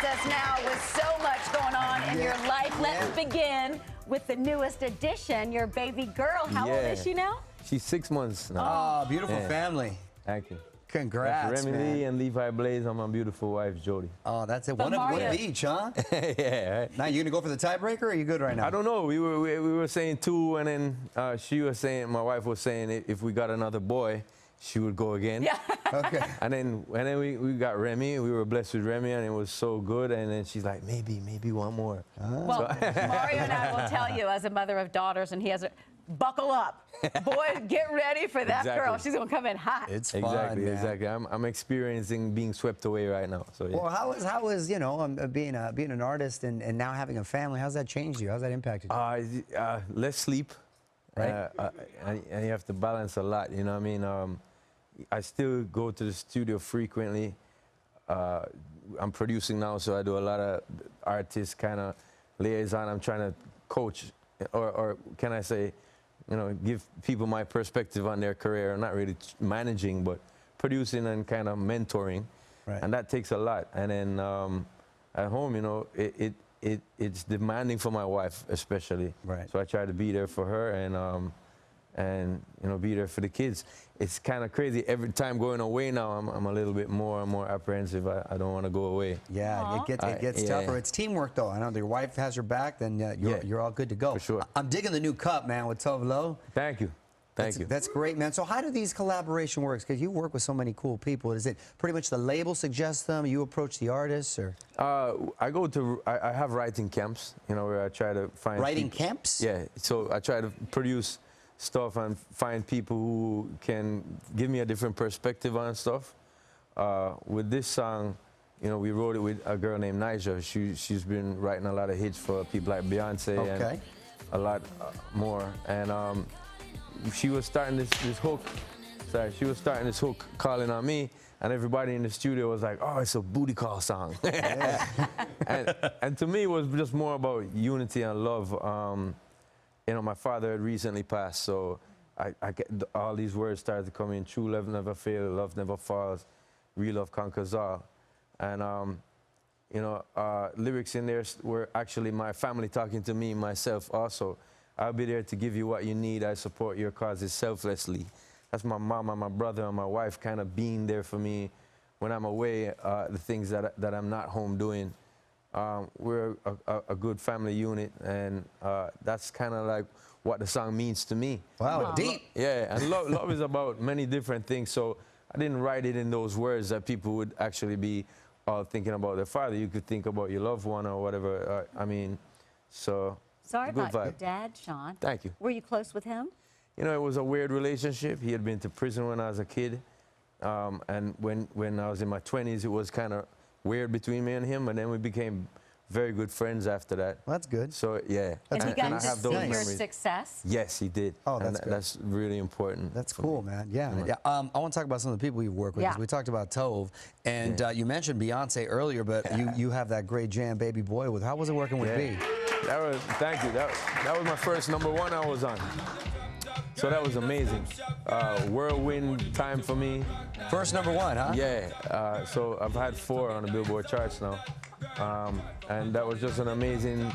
us now with so much going on in your life. Let's begin with the newest addition, your baby girl. How old is she now? She's 6 months now. Oh, beautiful family. Thank you. Congrats, Remy man. Lee and Levi Blaze and my beautiful wife, Jody. Oh, that's it. But One of each, huh? Yeah. Right. Now, you gonna go for the tiebreaker, or are you good right now? I don't know. We were saying 2, and then she was saying, my wife was saying, if we got another boy, she would go again. Yeah. Okay. And then we got Remy. We were blessed with Remy, and it was so good. And then she's like, maybe one more. Well, Mario and I will tell you, as a mother of daughters, and he has a buckle up. Boy, get ready for that girl. She's going to come in hot. It's fun, Exactly. I'm experiencing being swept away right now. So, yeah. Well, how is you know, being an artist and now having a family, how's that changed you? How's that impacted you? Less sleep. Right. And you have to balance a lot, you know what I mean? I still go to the studio frequently. I'm producing now, so I do a lot of artist kind of liaison. I'm trying to coach, or can I say, you know, give people my perspective on their career. Not really managing, but producing and kind of mentoring. Right. And that takes a lot. And then at home, you know, it's demanding for my wife, especially. Right. So I try to be there for her and you know, be there for the kids. It's kind of crazy. Every time going away now, I'm a little bit more and more apprehensive. I don't want to go away. Yeah, it gets tougher. It's teamwork, though. I know your wife has your back, then you're all good to go. For sure. I'm digging the new cup, man, with Tove Lo. Thank you. Thank you. That's great, man. So how do these collaboration works? Because you work with so many cool people. Is it pretty much the label suggests them? You approach the artists, or? I have writing camps, you know, where I try to find Writing camps? Yeah. So I try to produce stuff and find people who can give me a different perspective on stuff. With this song, you know, we wrote it with a girl named Nija. She's been writing a lot of hits for people like Beyonce and a lot more. And she was starting this hook. Sorry, she was starting this hook calling on me, and everybody in the studio was like, "Oh, it's a booty call song." and to me, it was just more about unity and love. You know, my father had recently passed, so I get all these words started to come in. True love never fails, love never falls, real love conquers all. And you know, lyrics in there were actually my family talking to me, myself also. I'll be there to give you what you need. I support your causes selflessly. That's my mom and my brother and my wife kind of being there for me when I'm away, the things that I'm not home doing. We're a good family unit, and that's kind of like what the song means to me. Wow, deep. Yeah, and love is about many different things, so I didn't write it in those words that people would actually be thinking about their father. You could think about your loved one or whatever. I mean, so... Sorry about your dad, Sean. Thank you. Were you close with him? You know, it was a weird relationship. He had been to prison when I was a kid. And when I was in my 20s, it was kind of weird between me and him. And then we became very good friends after that. Well, that's good. So, yeah. And he got to see your memories. success? Yes, he did. Oh, that's good. That's really important. That's cool, man. Yeah. I want to talk about some of the people you work with. 'Cause we talked about Tove, and you mentioned Beyonce earlier, but you have that great jam, Baby Boy, with. How was it working with B? Thank you. That was my first #1 I was on. So that was amazing. Whirlwind time for me. First #1, huh? Yeah. So I've had 4 on the Billboard charts now. And that was just an amazing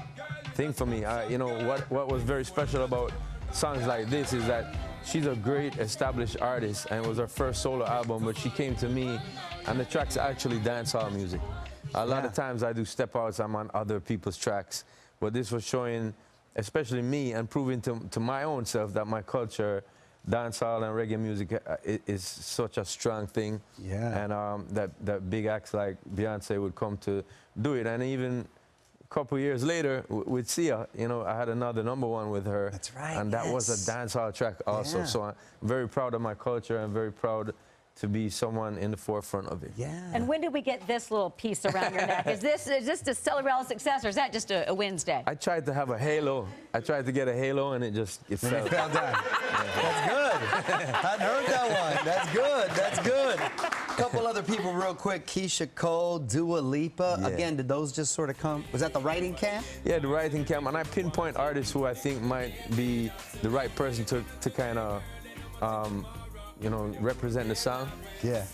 thing for me. You know, what was very special about songs like this is that she's a great established artist, and it was her first solo album, but she came to me, and the track's actually dancehall music. A lot of times I do step outs, I'm on other people's tracks, but this was showing, especially me, and proving to my own self that my culture, dancehall and reggae music is such a strong thing. Yeah. And that big acts like Beyonce would come to do it. And even a couple years later with Sia, you know, I had another #1 with her. That's right. And that was a dancehall track also. Yeah. So I'm very proud of my culture and very proud to be someone in the forefront of it. Yeah. And when did we get this little piece around your neck? Is this to celebrate success, or is that just a Wednesday? I tried to have a halo. I tried to get a halo, and it fell. It fell down. That's good. I hadn't heard that one. That's good. That's good. A couple other people real quick. Keisha Cole, Dua Lipa. Yeah. Again, did those just sort of come? Was that the writing camp? Yeah, the writing camp. And I pinpoint artists who I think might be the right person to kind of you know, represent the song. Yeah.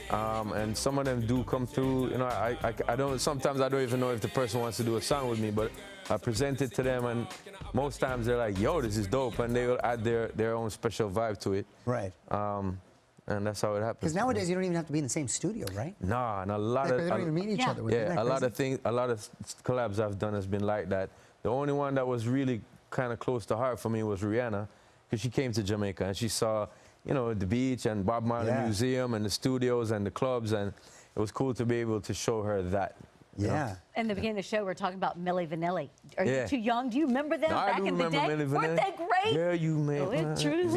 And some of them do come through. You know, I don't. Sometimes I don't even know if the person wants to do a song with me, but I present it to them, and most times they're like, "Yo, this is dope," and they will add their own special vibe to it. Right. And that's how it happens. Because nowadays you don't even have to be in the same studio, right? Nah, and a lot of They don't even meet each other. yeah, a lot of things, a lot of collabs I've done has been like that. The only one that was really kind of close to heart for me was Rihanna, because she came to Jamaica and she saw, you know, the beach and Bob Marley Museum and the studios and the clubs, and it was cool to be able to show her that. Yeah. In the beginning of the show, we're talking about Milli Vanilli. Are you Yeah. too young? Do you remember them No, back in the day? Milli Weren't they great? Yeah, you man. Oh, it's true.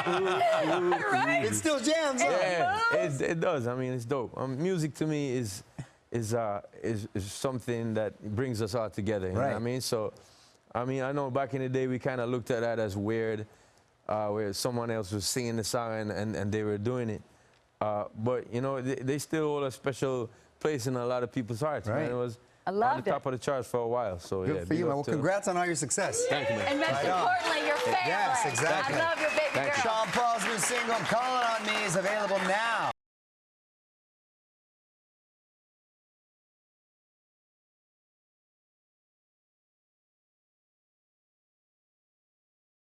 Right? It still jams. Yeah, it does. I mean, it's dope. Music to me is something that brings us all together. You know what I mean? So, I mean, I know back in the day we kind of looked at that as weird, where someone else was singing the song and they were doing it. But you know, they still hold a special place in a lot of people's hearts. Right. Man. It was I on loved the top of the charts for a while. So Good yeah, for you, big man. up Well, to- congrats on all your success. Thank you, man. And most Right on. importantly, your family. Yes, exactly. I love your baby girl. Sean Paul's new single, "Calling on Me," is available now.